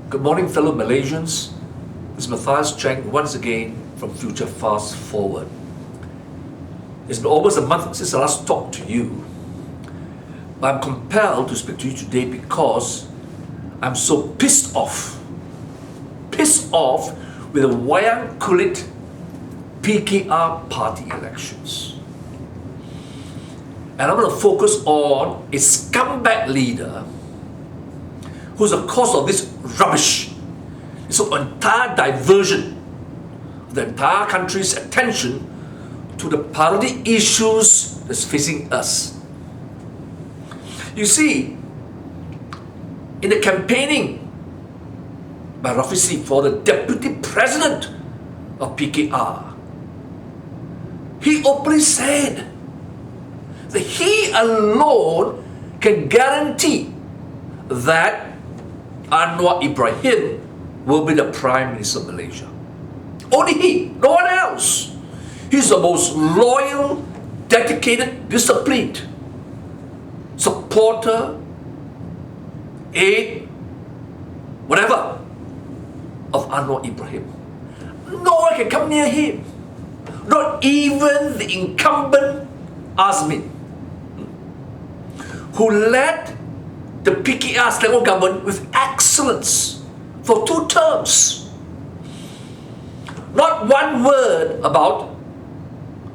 Good morning, fellow Malaysians. This is Matthias Chang once again from Future Fast Forward. It's been almost a month since I last talked to you, but I'm compelled to speak to you today because I'm so pissed off with the Wayang Kulit PKR party elections. And I'm going to focus on a scumbag leader who's the cause of this rubbish, this entire diversion of the entire country's attention to the priority issues that's facing us. You see, in the campaigning by Rafizi for the deputy president of PKR, he openly said that he alone can guarantee that Anwar Ibrahim will be the Prime Minister of Malaysia. Only he, no one else. He's the most loyal, dedicated, disciplined supporter, aide, whatever, of Anwar Ibrahim. No one can come near him. Not even the incumbent Azmin, who led the PKR Selangor government with excellence for 2 terms. Not one word about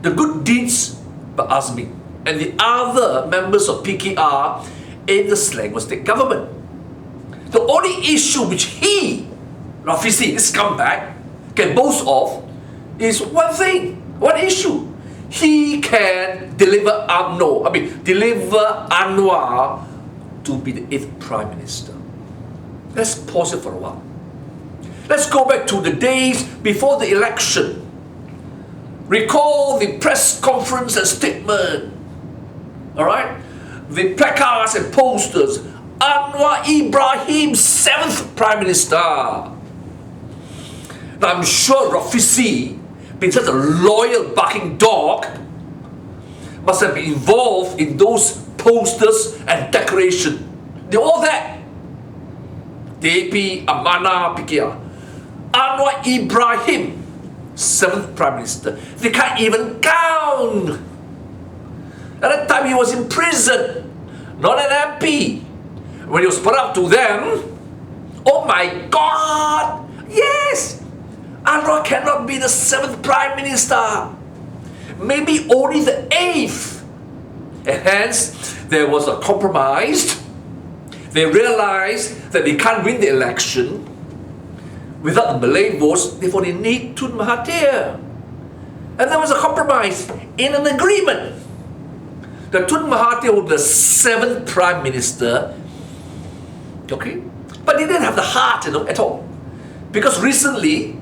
the good deeds by Azmin and the other members of PKR in the Selangor state government. The only issue which he, Rafizi, this scumbag, can boast of is one thing, one issue. He can deliver Anwar to be the 8th Prime Minister. Let's pause it for a while. Let's go back to the days before the election. Recall the press conference and statement. Alright? The placards and posters. Anwar Ibrahim, 7th Prime Minister. Now I'm sure Rafizi, being such a loyal barking dog, must have been involved in those posters and decoration. They're all there. DAP, Amanah, PKR. Anwar Ibrahim, 7th Prime Minister. They can't even count. At that time he was in prison, not an MP. When he was put up to them, oh my God, yes, Anwar cannot be the 7th Prime Minister. Maybe only the 8th. And hence, there was a compromise. They realized that they can't win the election without the Malay votes, therefore they need Tun Mahathir. And there was a compromise in an agreement that Tun Mahathir would be the 7th Prime Minister. Okay? But they didn't have the heart, at all. Because recently,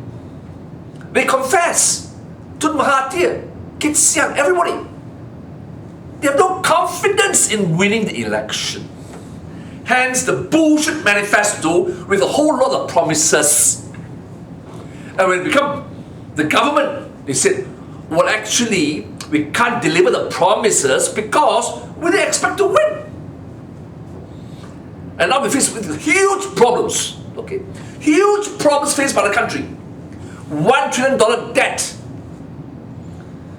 they confessed, Tun Mahathir, Kit Siang, everybody, they have no confidence in winning the election. Hence the bullshit manifesto with a whole lot of promises. And when it became the government, they said, well, actually, we can't deliver the promises because we didn't expect to win. And now we're faced with huge problems. Okay? Huge problems faced by the country. $1 trillion debt.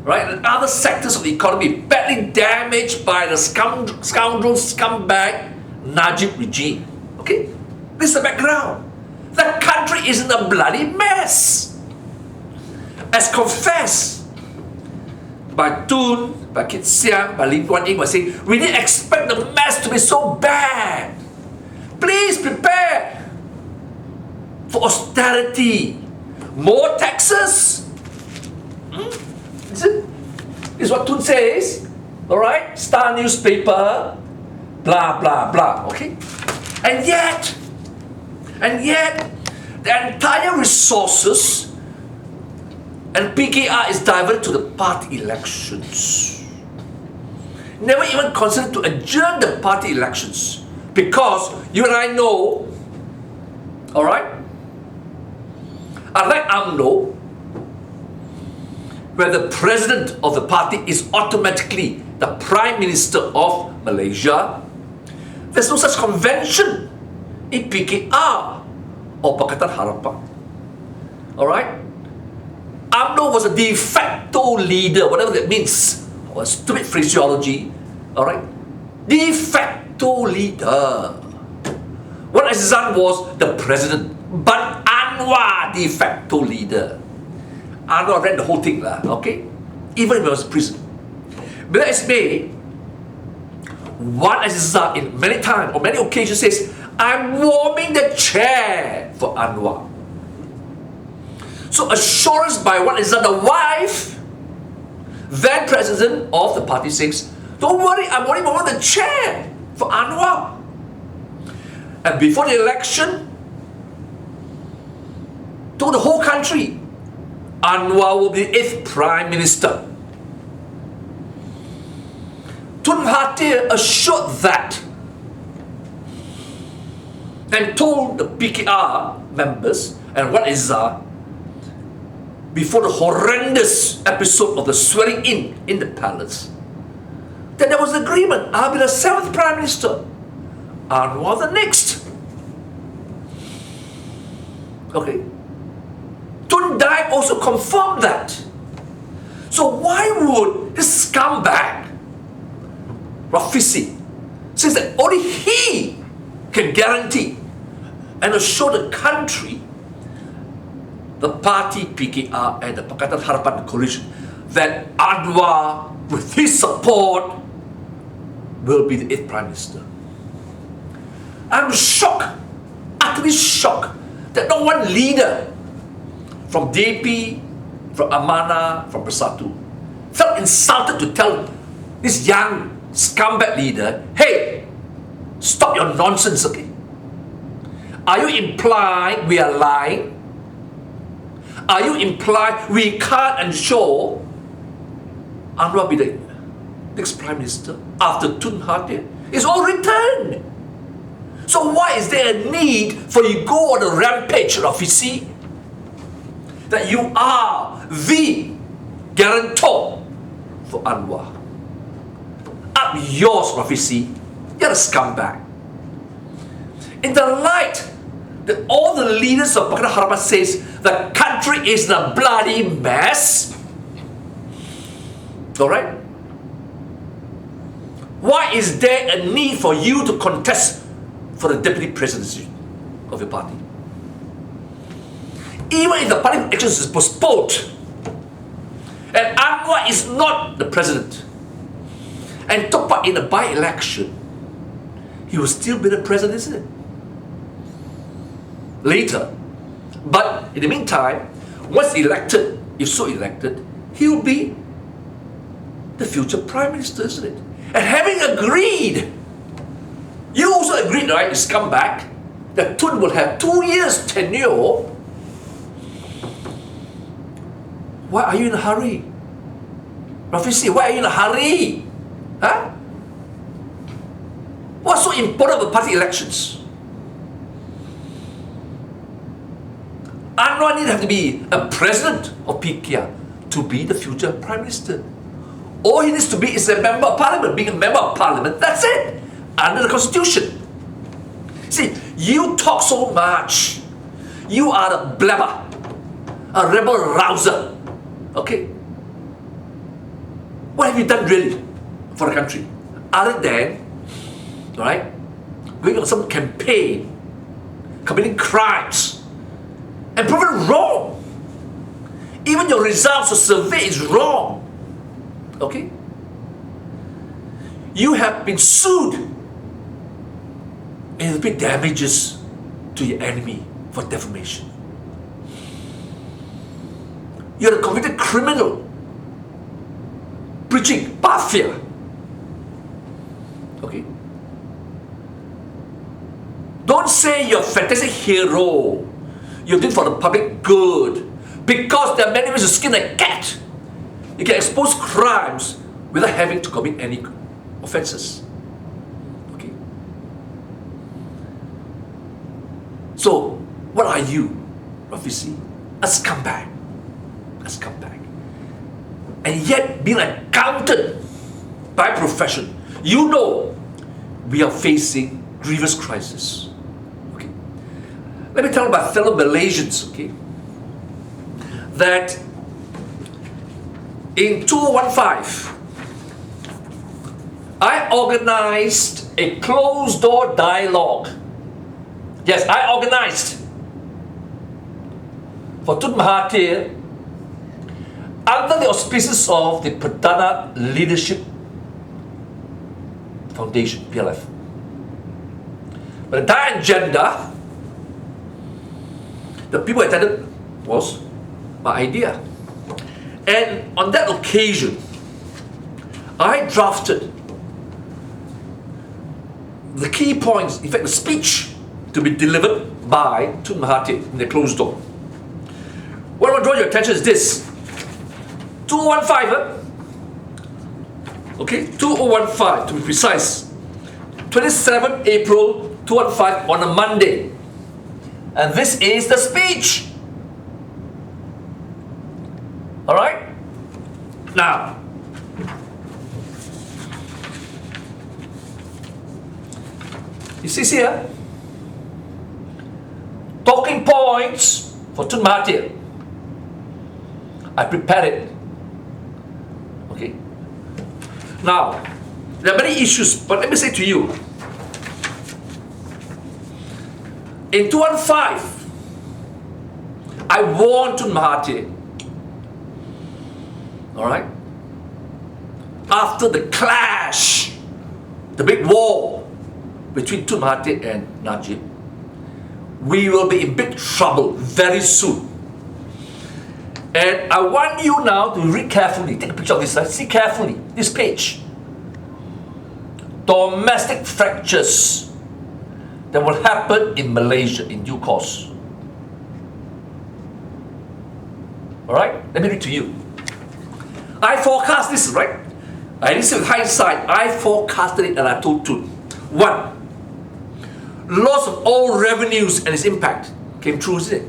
Right? And other sectors of the economy badly damaged by the scoundrel, scumbag Najib regime. Okay? This is the background. The country is in a bloody mess. As confessed by Tun, by Kit Siang, by Lim Guan Eng, by saying, we didn't expect the mess to be so bad. Please prepare for austerity. More taxes. This is what Tun says. Alright? Star newspaper. Blah, blah, blah. Okay? And yet, the entire resources and PKR is diverted to the party elections. Never even considered to adjourn the party elections. Because you and I know, alright? Unlike UMNO, where the president of the party is automatically the Prime Minister of Malaysia, there's no such convention in PKR of Pakatan Harapan. Alright? UMNO was a de facto leader, whatever that means. Or stupid phraseology. Alright? De facto leader. Wan Azizan was the president, but Anwar de facto leader. Anwar ran the whole thing, okay? Even if he was in prison. But as may, Wan Azizan in many times or many occasions says, I'm warming the chair for Anwar. So assurance by Wan Azizan, the wife, then president of the party, says, don't worry, I'm only warming the chair for Anwar. And before the election, told the whole country, Anwar will be the 8th Prime Minister. Tun Mahathir assured that and told the PKR members and Wan Azizan before the horrendous episode of the swearing in the palace that there was an agreement. I'll be the 7th Prime Minister. Anwar the next. Okay. Tun Dai also confirmed that. So why would this scumbag, Rafizi, says that only he can guarantee and assure the country, the party PKR and the Pakatan Harapan coalition, that Anwar, with his support, will be the 8th Prime Minister? I'm shocked, utterly shocked, that not one leader from DAP, from Amanah, from Bersatu felt insulted to tell this young scumbag leader, hey, stop your nonsense, okay? Are you implying we are lying? Are you implying we can't ensure Anwar be the next Prime Minister after Tun Mahathir? It's all written. So why is there a need for you go on a rampage, Rafizi, that you are the guarantor for Anwar? Up yours, Rafizi. You're a scumbag. In the light that all the leaders of Pakatan Harapan says the country is in a bloody mess, alright? Why is there a need for you to contest for the deputy presidency of your party? Even if the party elections is postponed and Anwar is not the president and took part in a by-election, he will still be the president, isn't it? Later. But in the meantime, once elected, if so elected, he will be the future Prime Minister, isn't it? And having agreed, you also agreed, right, you scumbag, that Tun will have 2 years tenure. Why are you in a hurry? Rafizi, why are you in a hurry? Huh? What's so important about party elections? Anwar didn't have to be a president of PKR to be the future Prime Minister. All he needs to be is a member of Parliament. Being a member of Parliament, that's it. Under the Constitution. See, you talk so much. You are a blabber, a rebel rouser. Okay? What have you done really for the country? Other than, right, going on some campaign, committing crimes, and proven wrong. Even your results of survey is wrong. Okay? You have been sued and you pay damages to your enemy for defamation. You're a convicted criminal preaching mafia. Okay? Don't say you're a fantastic hero. You did for the public good. Because there are many ways to skin a cat. You can expose crimes without having to commit any offenses. Okay? So, what are you, Rafizi? A scumbag. A scumbag. And yet, being accounted by profession, you know we are facing grievous crisis. Okay? let me tell my fellow Malaysians, okay, that in 2015, I organized a closed-door dialogue. Yes, I organized for Tun Mahathir under the auspices of the Perdana Leadership Foundation, PLF. But the entire agenda, the people attended, was my idea. And on that occasion, I drafted the key points, in fact the speech to be delivered by Tun Mahathir in the closed door. What I want to draw your attention is this. 2015, okay, 2015 to be precise, 27 April 2015 on a Monday. And this is the speech. Alright? Now, you see here, talking points for Tun Mahathir. I prepared it. Okay. Now, there are many issues, but let me say to you, in 2015, I warned Tun Mahathir. Alright? After the clash, the big war between Tun Mahathir and Najib, we will be in big trouble very soon. And I want you now to read carefully. Take a picture of this. See carefully this page. Domestic fractures that will happen in Malaysia in due course. Alright? Let me read to you. I forecast this, right? I didn't say with hindsight. I forecasted it and I told Tun. 1. Loss of all revenues and its impact came true, isn't it?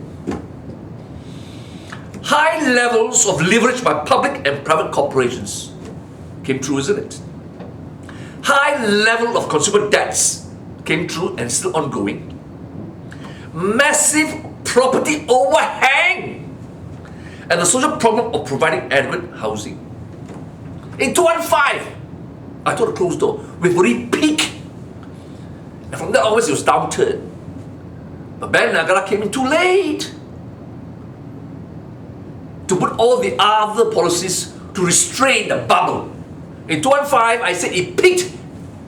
High levels of leverage by public and private corporations came true, isn't it? High level of consumer debts came true and still ongoing. Massive property overhang and the social problem of providing adequate housing. In 2015, I told a closed door, we've already peaked. And from that onwards, it was downturn. But Ben Nagara came in too late to put all the other policies to restrain the bubble. In 2015, I said it peaked.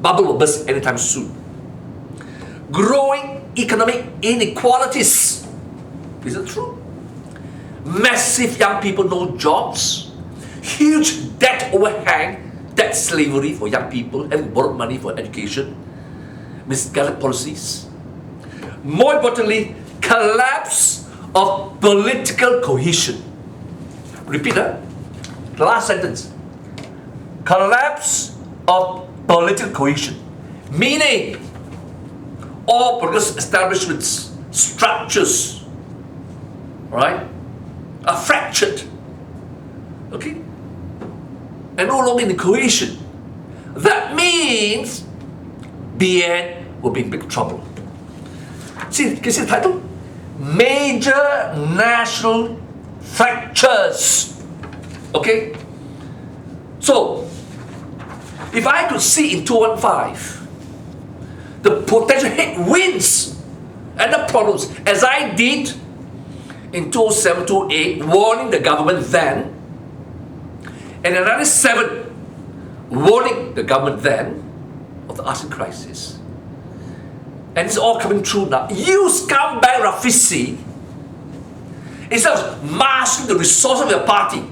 Bubble will burst anytime soon. Growing economic inequalities. Is it true? Massive young people, no jobs. Huge debt overhang, debt slavery for young people, having borrowed money for education. Misguided policies. More importantly, collapse of political cohesion. Repeat that. The last sentence. Collapse of political cohesion. Meaning, all political establishments, structures, right, are fractured. Okay? And no longer in the cohesion. That means BN will be in big trouble. See, can you see the title? Major national fractures. Okay? So, if I could see in 2015 the potential headwinds and the problems as I did in 2007, 2008, warning the government then, and another 7 warning the government then of the arson crisis. And it's all coming true now. You scumbag Rafizi, instead of marshalling the resources of your party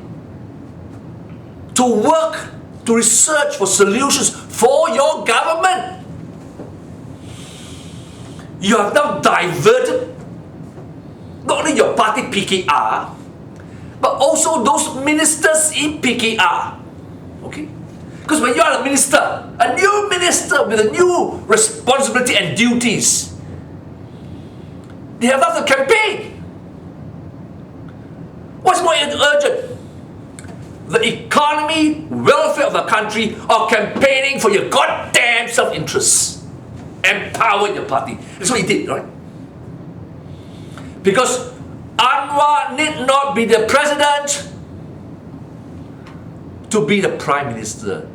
to work, to research for solutions for your government, you have now diverted not only your party PKR, but also those ministers in PKR. Okay? Because when you are a minister, a new minister with a new responsibility and duties, they have not to campaign. What's more urgent? The economy, welfare of the country, or campaigning for your goddamn self-interests? Empower your party. That's what he did, right? Because Anwar need not be the president to be the prime minister.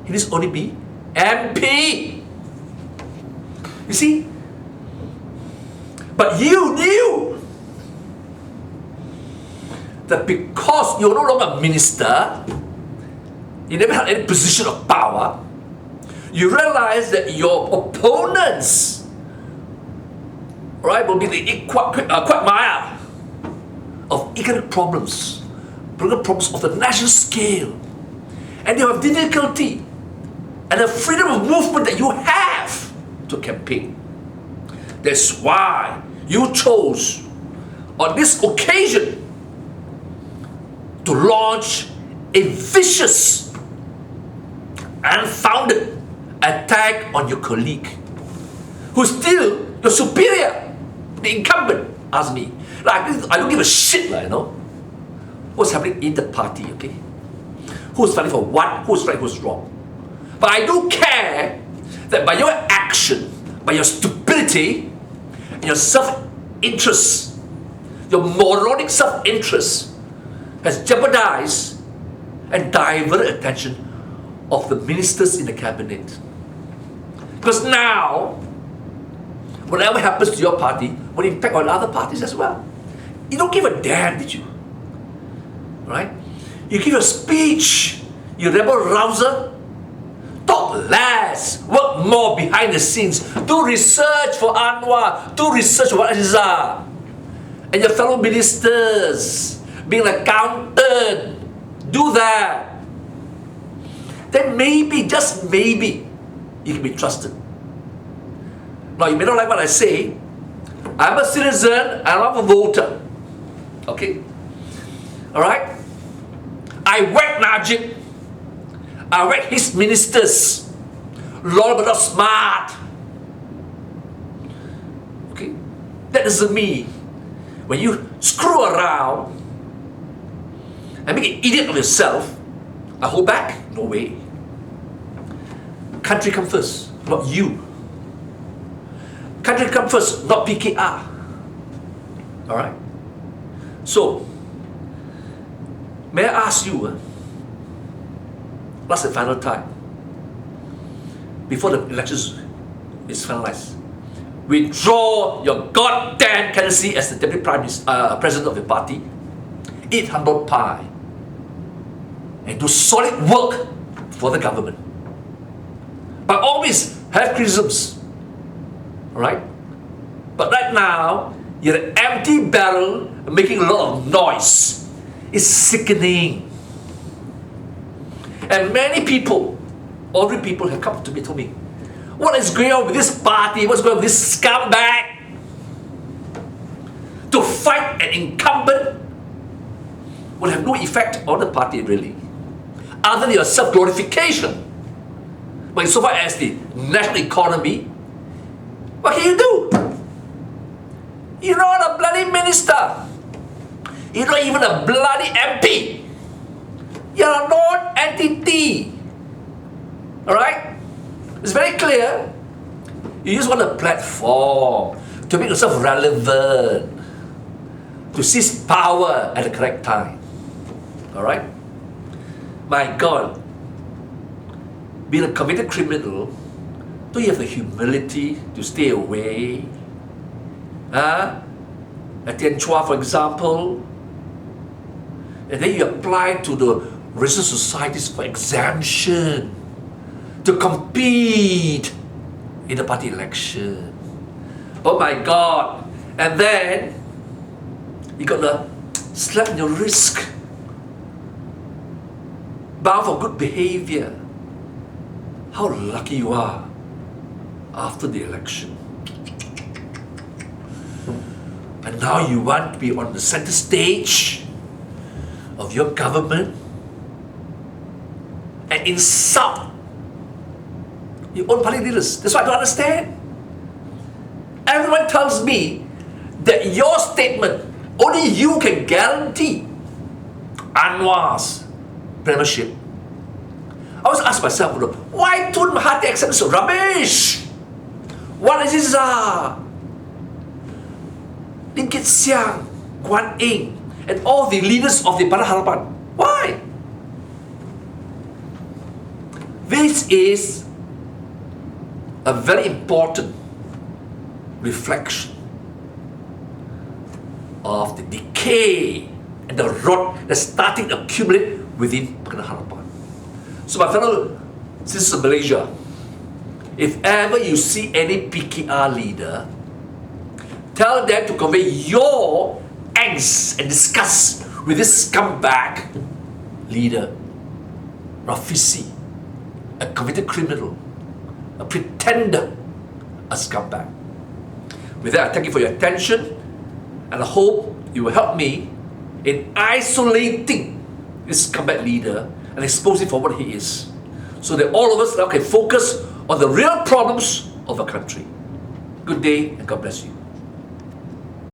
He needs only be MP. You see? But you knew that because you're no longer a minister, you never had any position of power, you realize that your opponents, right, will be the quagmire of economic problems, political problems of the national scale. And you have difficulty and the freedom of movement that you have to campaign. That's why you chose on this occasion to launch a vicious, unfounded attack on your colleague, who's still your superior, the incumbent. Ask me. Like, I don't give a shit, you know, what's happening in the party, okay? Who's fighting for what, who's right, who's wrong. But I do care that by your action, by your stupidity, and your self-interest, your moronic self-interest has jeopardized and diverted attention of the ministers in the cabinet. Because now, whatever happens to your party will impact on other parties as well. You don't give a damn, did you? Right? You give a speech, you rebel rouser. Talk less, work more behind the scenes. Do research for Anwar, do research for Azizah and your fellow ministers, being an accountant. Do that. Then maybe, just maybe, you can be trusted. Now, you may not like what I say. I'm a citizen and I'm a voter. Okay? Alright? I whack Najib. I whack his ministers. Lord, but not smart. Okay? That doesn't mean when you screw around and make an idiot of yourself, I hold back? No way. Country come first, not you. Country come first, not PKR. Alright? So, may I ask you, last and final time, before the elections is finalized, withdraw your goddamn candidacy as the deputy president of your party, eat humble pie, and do solid work for the government. But always have criticisms. Alright? But right now, you're an empty barrel making a lot of noise. It's sickening. And many people, ordinary people, have come to me and told me, what is going on with this party? What's going on with this scumbag? To fight an incumbent will have no effect on the party, really, other than your self-glorification. But insofar as the national economy, what can you do? You're not a bloody minister. You're not even a bloody MP. You're a non-entity. Alright? It's very clear. You just want a platform to make yourself relevant, to seize power at the correct time. Alright? My God, being a convicted criminal, don't you have the humility to stay away? At Tian Chua, for example, and then you apply to the religious societies for exemption to compete in the party election. Oh my God! And then you got the slap on your wrist, bound for good behavior. How lucky you are after the election. And now you want to be on the center stage of your government and insult your own party leaders. That's what I don't understand. Everyone tells me that your statement, only you can guarantee Anwar's premiership. I always ask myself, why Tun Mahathir accept this rubbish? What is this? Lim Kit Siang, Guan Eng, and all the leaders of the Barisan Harapan. Why? This is a very important reflection of the decay and the rot that's starting to accumulate within Barisan Harapan. So my fellow citizens of Malaysia, if ever you see any PKR leader, tell them to convey your angst and disgust with this scumbag leader, Rafizi, a convicted criminal, a pretender, a scumbag. With that, I thank you for your attention, and I hope you will help me in isolating this scumbag leader and expose him for what he is, so that all of us now can focus on the real problems of our country. Good day, and God bless you.